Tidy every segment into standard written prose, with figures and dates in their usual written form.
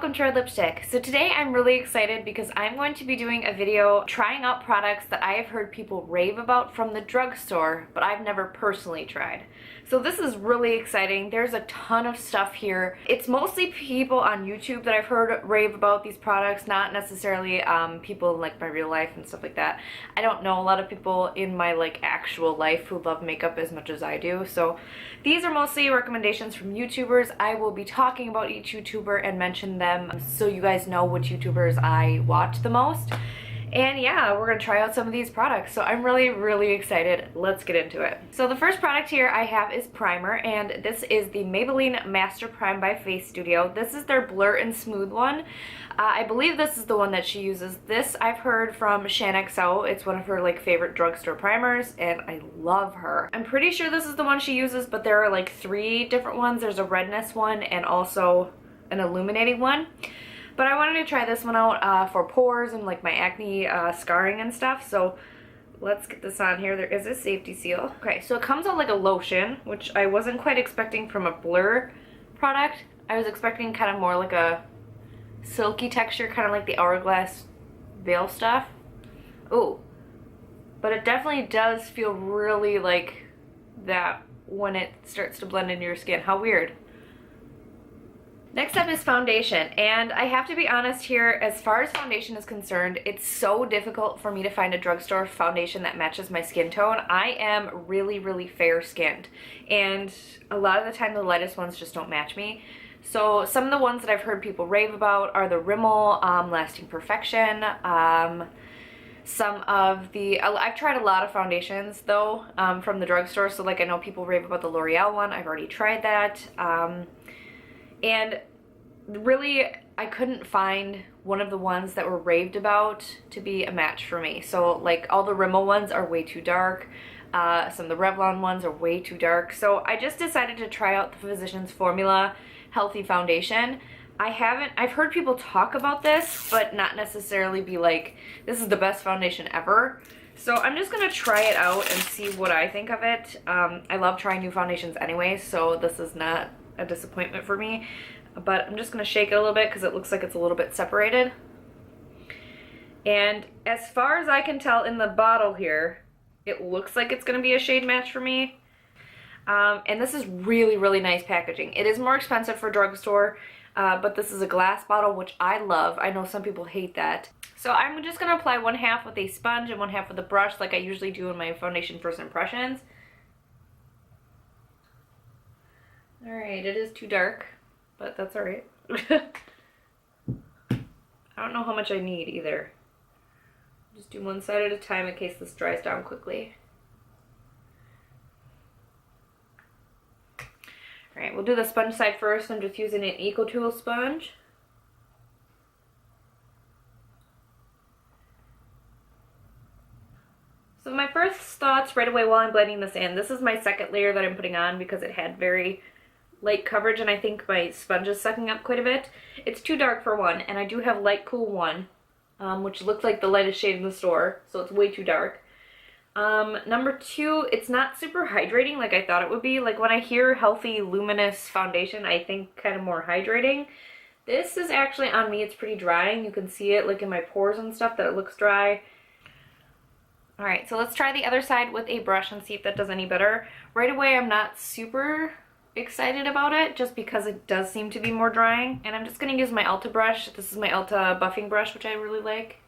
welcome to our lipstick. So today I'm really excited because I'm going to be doing a video trying out products that I have heard people rave about from the drugstore, but I've never personally tried. So this is really exciting. There's a ton of stuff here. It's mostly people on YouTube that I've heard rave about these products, not necessarily people in like my real life and stuff like that. I don't know a lot of people in my like actual life who love makeup as much as I do. So these are mostly recommendations from YouTubers. I will be talking about each YouTuber and mention them so you guys know which YouTubers I watch the most. And yeah, we're gonna try out some of these products. So I'm really excited. Let's get into it. So the first product here I have is primer, and this is the Maybelline Master Prime by Face Studio. This is their Blur and Smooth one. I believe this is the one that she uses. This I've heard from Shaaanxo. It's one of her like favorite drugstore primers, and I love her. I'm pretty sure this is the one she uses, but there are like 3 different ones. There's a redness one and also an illuminating one. But I wanted to try this one out for pores and like my acne scarring and stuff. So let's get this on here. There is a safety seal. Okay, so it comes out like a lotion, which I wasn't quite expecting from a Blur product. I was expecting kind of more like a silky texture, kind of like the Hourglass Veil stuff. Ooh, but it definitely does feel really like that when it starts to blend into your skin. How weird. Next up is foundation, and I have to be honest here, as far as foundation is concerned, it's so difficult for me to find a drugstore foundation that matches my skin tone. I am really fair skinned, and a lot of the time the lightest ones just don't match me. So some of the ones that I've heard people rave about are the Rimmel Lasting Perfection, some of the, I've tried a lot of foundations though from the drugstore, so like I know people rave about the L'Oreal one. I've already tried that. And really, I couldn't find one of the ones that were raved about to be a match for me. So like all the Rimmel ones are way too dark. Some of the Revlon ones are way too dark. So I just decided to try out the Physicians Formula Healthy Foundation. I've heard people talk about this, but not necessarily be like, this is the best foundation ever. So I'm just gonna try it out and see what I think of it. I love trying new foundations anyway, so this is not a disappointment for me, but I'm just going to shake it a little bit because it looks like it's a little bit separated. And as far as I can tell in the bottle here, it looks like it's going to be a shade match for me. And this is really nice packaging. It is more expensive for drugstore, but this is a glass bottle, which I love. I know some people hate that. So I'm just going to apply 1/2 with a sponge and 1/2 with a brush like I usually do in my foundation first impressions. Alright, it is too dark, but that's alright. I don't know how much I need either. Just do one side at a time in case this dries down quickly. Alright, we'll do the sponge side first. I'm just using an EcoTool sponge. So my first thoughts right away while I'm blending this in, this is my second layer that I'm putting on because it had very light coverage, and I think my sponge is sucking up quite a bit. It's too dark for one, and I do have Light Cool 1, which looks like the lightest shade in the store, so it's way too dark. Number 2, it's not super hydrating like I thought it would be. Like when I hear healthy luminous foundation, I think kind of more hydrating. This is actually, on me, it's pretty drying. You can see it like in my pores and stuff that it looks dry. Alright, so let's try the other side with a brush and see if that does any better. Right away, I'm not super excited about it just because it does seem to be more drying, and I'm just going to use my Ulta brush. This is my Ulta buffing brush, which I really like.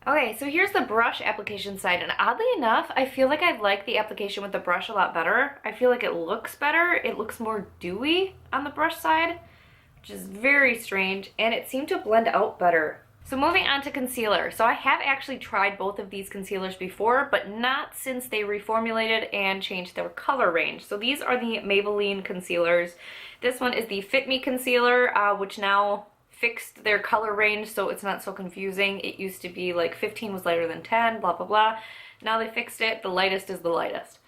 Okay, so here's the brush application side, and oddly enough, I feel like I like the application with the brush a lot better. I feel like it looks better. It looks more dewy on the brush side, which is very strange, and it seemed to blend out better. So moving on to concealer. So I have actually tried both of these concealers before, but not since they reformulated and changed their color range. So these are the Maybelline concealers. This one is the Fit Me concealer, which now fixed their color range so it's not so confusing. It used to be like 15 was lighter than 10, blah blah blah. Now they fixed it. The lightest is the lightest.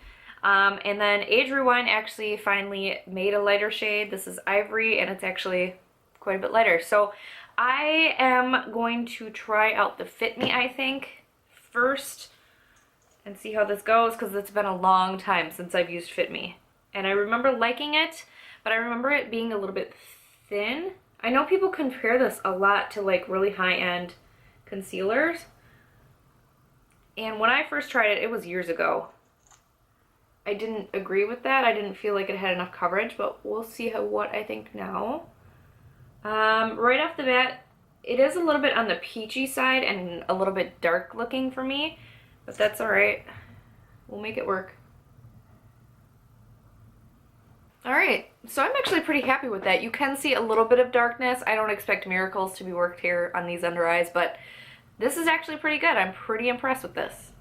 And then Age Rewind actually finally made a lighter shade. This is Ivory, and it's actually quite a bit lighter. So I am going to try out the Fit Me, I think, first and see how this goes, because it's been a long time since I've used Fit Me. And I remember liking it, but I remember it being a little bit thin. I know people compare this a lot to like really high-end concealers. And when I first tried it, it was years ago. I didn't agree with that. I didn't feel like it had enough coverage, but we'll see what I think now. Right off the bat, it is a little bit on the peachy side and a little bit dark looking for me, but that's all right. We'll make it work. All right, so I'm actually pretty happy with that. You can see a little bit of darkness. I don't expect miracles to be worked here on these under eyes, but this is actually pretty good. I'm pretty impressed with this.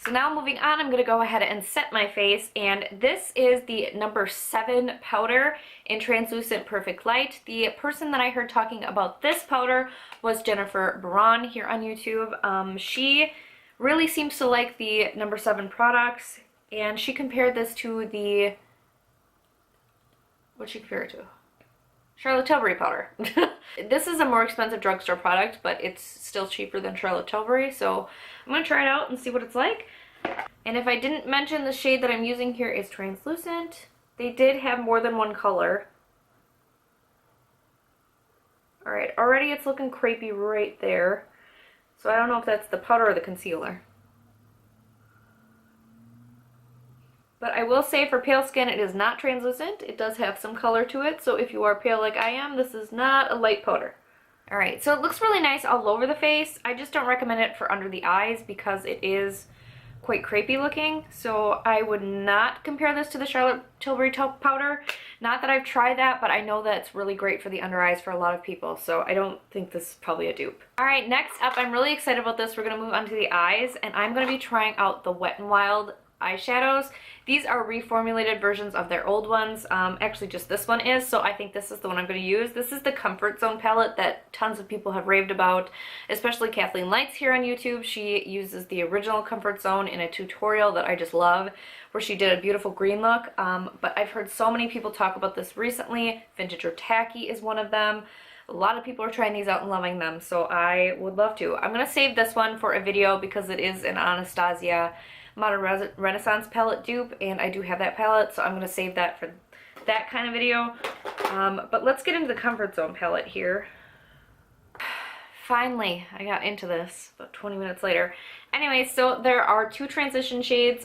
So now moving on, I'm gonna go ahead and set my face, and this is the number 7 powder in Translucent Perfect Light. The person that I heard talking about this powder was Jennifer Braun here on YouTube. She really seems to like the number 7 products, and she compared this to the, what'd she compare it to? Charlotte Tilbury powder. This is a more expensive drugstore product, but it's still cheaper than Charlotte Tilbury, so I'm gonna try it out and see what it's like. And if I didn't mention, the shade that I'm using here is translucent. They did have more than one color. Alright, already it's looking crepey right there. So I don't know if that's the powder or the concealer. But I will say for pale skin, it is not translucent. It does have some color to it, so if you are pale like I am, this is not a light powder. Alright, so it looks really nice all over the face. I just don't recommend it for under the eyes because it is quite crepey looking, so I would not compare this to the Charlotte Tilbury powder. Not that I've tried that, but I know that it's really great for the under eyes for a lot of people, so I don't think this is probably a dupe. Alright, next up, I'm really excited about this. We're going to move on to the eyes, and I'm going to be trying out the Wet n Wild eyeshadows. These are reformulated versions of their old ones. Actually just this one is, so I think this is the one I'm going to use. This is the Comfort Zone palette that tons of people have raved about, especially Kathleen Lights here on YouTube. She uses the original Comfort Zone in a tutorial that I just love, where she did a beautiful green look, but I've heard so many people talk about this recently. Vintage or Tacky is one of them. A lot of people are trying these out and loving them, so I would love to. I'm going to save this one for a video because it is an Anastasia Modern Renaissance palette dupe, and I do have that palette, so I'm going to save that for that kind of video. But let's get into the Comfort Zone palette here. Finally, I got into this about 20 minutes later. Anyway, so there are 2 transition shades,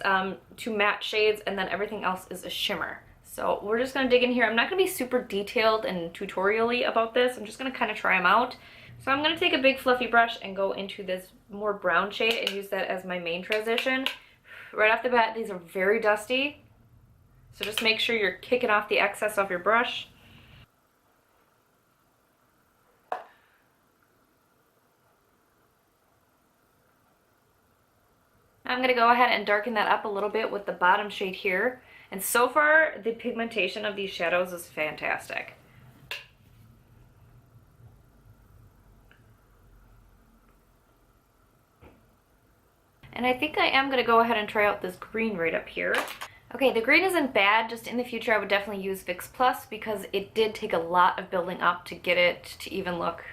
2 matte shades, and then everything else is a shimmer. So we're just going to dig in here. I'm not going to be super detailed and tutorial-y about this. I'm just going to kind of try them out. So I'm going to take a big fluffy brush and go into this more brown shade and use that as my main transition. Right off the bat, these are very dusty, so just make sure you're kicking off the excess off your brush. I'm going to go ahead and darken that up a little bit with the bottom shade here, and so far the pigmentation of these shadows is fantastic. And I think I am going to go ahead and try out this green right up here. Okay, the green isn't bad, just in the future I would definitely use Vicks Plus because it did take a lot of building up to get it to even look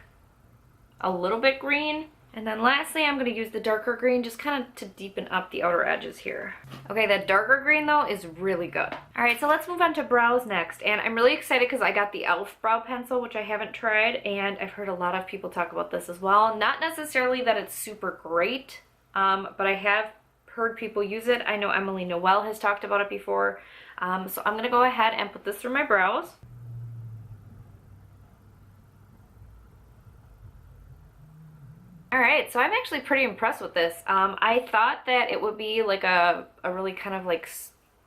a little bit green. And then lastly, I'm going to use the darker green just kind of to deepen up the outer edges here. Okay, that darker green though is really good. Alright, so let's move on to brows next. And I'm really excited because I got the e.l.f. brow pencil, which I haven't tried, and I've heard a lot of people talk about this as well. Not necessarily that it's super great, but I have heard people use it. I know Emily Noel has talked about it before. So I'm going to go ahead and put this through my brows. Alright, so I'm actually pretty impressed with this. I thought that it would be like a really kind of like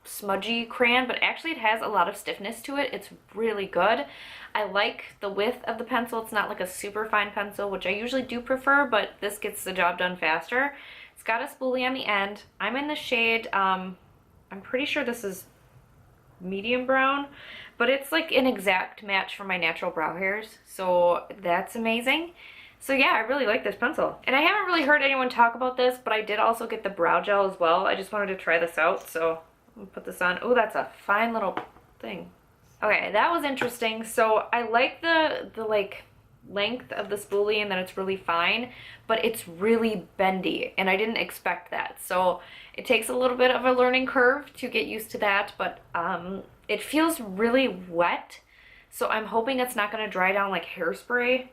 smudgy crayon, but actually it has a lot of stiffness to it. It's really good. I like the width of the pencil. It's not like a super fine pencil, which I usually do prefer, but this gets the job done faster. It's got a spoolie on the end. I'm in the shade, I'm pretty sure this is medium brown, but it's like an exact match for my natural brow hairs, so that's amazing. So yeah, I really like this pencil. And I haven't really heard anyone talk about this, but I did also get the brow gel as well. I just wanted to try this out, so I'm gonna put this on. Oh, that's a fine little thing. Okay, that was interesting. So I like the like length of the spoolie and that it's really fine, but it's really bendy, and I didn't expect that. So it takes a little bit of a learning curve to get used to that, but It feels really wet, so I'm hoping it's not going to dry down like hairspray,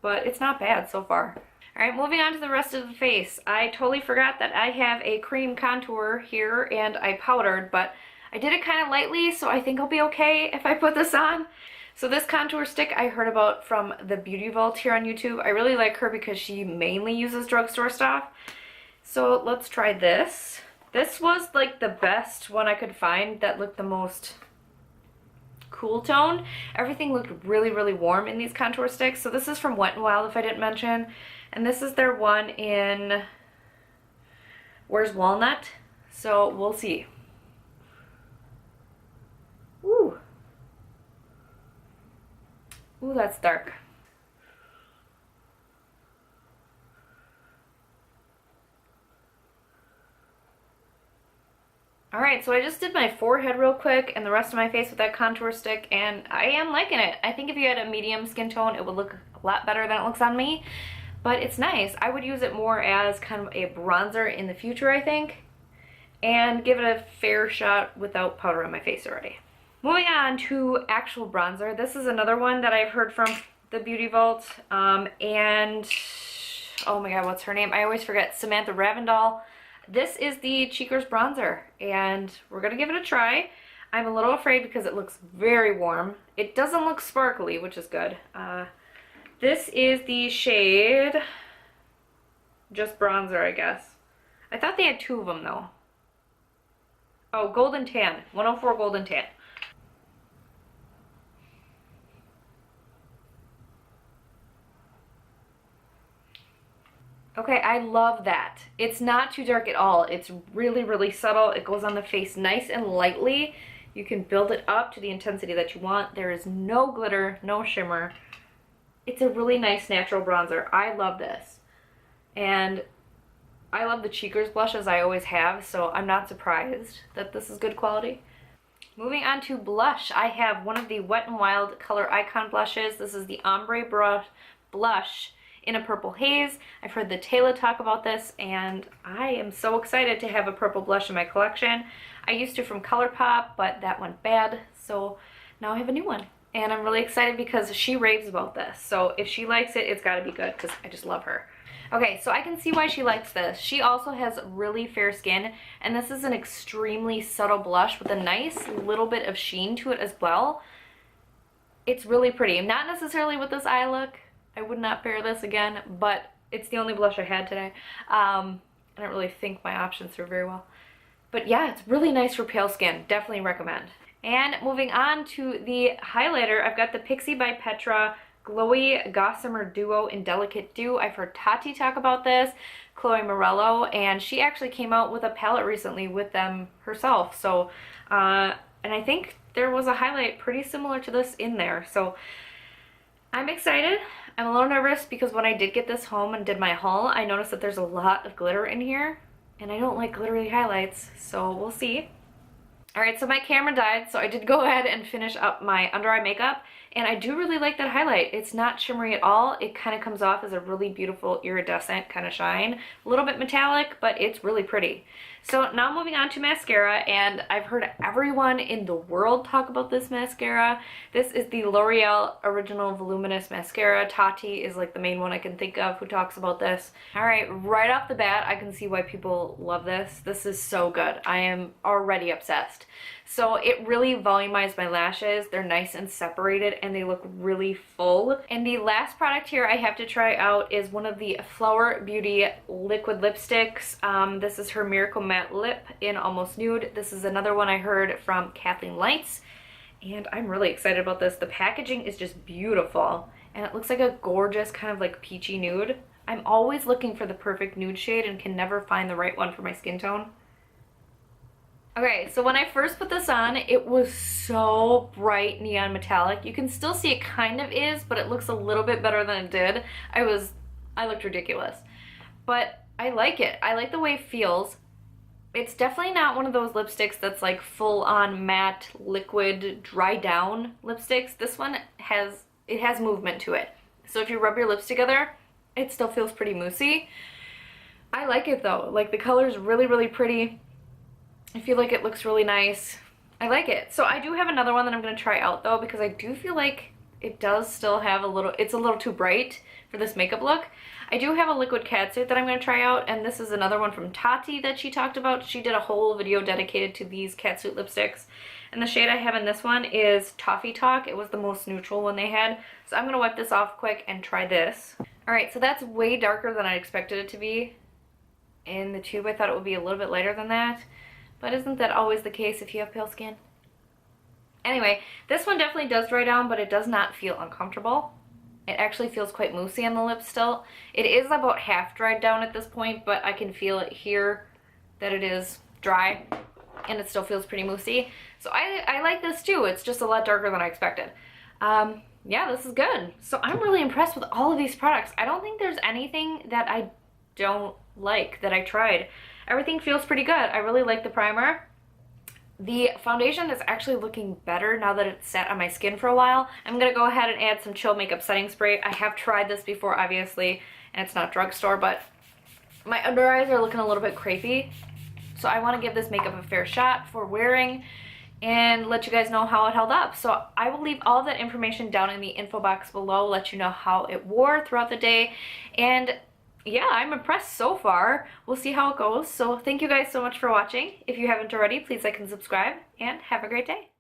but it's not bad so far. Alright, moving on to the rest of the face. I totally forgot that I have a cream contour here and I powdered, but I did it kind of lightly, so I think I'll be okay if I put this on. So this contour stick I heard about from TheBeautyVault here on YouTube. I really like her because she mainly uses drugstore stuff. So let's try this. This was like the best one I could find that looked the most cool tone. Everything looked really, really warm in these contour sticks. So this is from Wet n Wild, if I didn't mention. And this is their one in, where's Walnut? So we'll see. Ooh. Ooh, that's dark. Alright, so I just did my forehead real quick and the rest of my face with that contour stick, and I am liking it. I think if you had a medium skin tone, it would look a lot better than it looks on me. But it's nice. I would use it more as kind of a bronzer in the future, I think, and give it a fair shot without powder on my face already. Moving on to actual bronzer. This is another one that I've heard from TheBeautyVault, and oh my god, what's her name? I always forget. Samantha Ravndahl. This is the Cheekers bronzer, and we're gonna give it a try. I'm a little afraid because it looks very warm. It doesn't look sparkly, which is good. This is the shade Just Bronzer, I guess. I thought they had two of them, though. Oh, Golden Tan. 104 Golden Tan. Okay, I love that. It's not too dark at all. It's really, really subtle. It goes on the face nice and lightly. You can build it up to the intensity that you want. There is no glitter, no shimmer. It's a really nice natural bronzer. I love this. And I love the Cheekers blushes, I always have, so I'm not surprised that this is good quality. Moving on to blush, I have one of the Wet n Wild Color Icon blushes. This is the Ombre blush in a purple haze. I've heard the Thataylaa talk about this, and I am so excited to have a purple blush in my collection. I used to from ColourPop, but that went bad, so now I have a new one. And I'm really excited because she raves about this. So if she likes it, it's gotta be good because I just love her. Okay, so I can see why she likes this. She also has really fair skin, and this is an extremely subtle blush with a nice little bit of sheen to it as well. It's really pretty. Not necessarily with this eye look. I would not pair this again, but it's the only blush I had today. I don't really think my options through very well. But yeah, it's really nice for pale skin. Definitely recommend. And moving on to the highlighter, I've got the Pixi by Petra Glowy Gossamer Duo in Delicate Dew. I've heard Tati talk about this, Chloe Morello, and she actually came out with a palette recently with them herself. So, and I think there was a highlight pretty similar to this in there. So I'm excited. I'm a little nervous because when I did get this home and did my haul, I noticed that there's a lot of glitter in here, and I don't like glittery highlights, so we'll see. Alright, so my camera died, so I did go ahead and finish up my under eye makeup, and I do really like that highlight. It's not shimmery at all. It kind of comes off as a really beautiful iridescent kind of shine. A little bit metallic, but it's really pretty. So now moving on to mascara, and I've heard everyone in the world talk about this mascara. This is the L'Oreal Original Voluminous Mascara. Tati is like the main one I can think of who talks about this. Alright, right off the bat, I can see why people love this. This is so good. I am already obsessed. So it really volumized my lashes. They're nice and separated and they look really full. And the last product here I have to try out is one of the Flower Beauty liquid lipsticks. This is her Miracle Matte Lip in Almost Nude. This is another one I heard from Kathleen Lights, and I'm really excited about this. The packaging is just beautiful and it looks like a gorgeous kind of like peachy nude. I'm always looking for the perfect nude shade and can never find the right one for my skin tone. Okay, so when I first put this on, it was so bright neon metallic. You can still see it kind of is, but it looks a little bit better than it did. I looked ridiculous. But I like it. I like the way it feels. It's definitely not one of those lipsticks that's like full-on matte, liquid, dry down lipsticks. This one has movement to it. So if you rub your lips together, it still feels pretty moussey. I like it though. Like the color's really, really pretty. I feel like it looks really nice. I like it. So I do have another one that I'm going to try out though, because I do feel like it does still have a little, it's a little too bright for this makeup look. I do have a liquid catsuit that I'm going to try out, and this is another one from Tati that she talked about. She did a whole video dedicated to these catsuit lipsticks. And the shade I have in this one is Toffee Talk. It was the most neutral one they had. So I'm going to wipe this off quick and try this. Alright, so that's way darker than I expected it to be. In the tube I thought it would be a little bit lighter than that. But isn't that always the case if you have pale skin? Anyway, this one definitely does dry down, but it does not feel uncomfortable. It actually feels quite moussey on the lips still. It is about half dried down at this point, but I can feel it here that it is dry, and it still feels pretty moussey. So I like this too. It's just a lot darker than I expected. Yeah, this is good. So I'm really impressed with all of these products. I don't think there's anything that I don't like that I tried. Everything feels pretty good. I really like the primer. The foundation is actually looking better now that it's sat on my skin for a while. I'm going to go ahead and add some Chill Makeup Setting Spray. I have tried this before, obviously, and it's not Drugstore, but my under eyes are looking a little bit crepey. So I want to give this makeup a fair shot for wearing and let you guys know how it held up. So I will leave all that information down in the info box below, let you know how it wore throughout the day. And yeah, I'm impressed so far. We'll see how it goes. So thank you guys so much for watching. If you haven't already, please like and subscribe, and have a great day.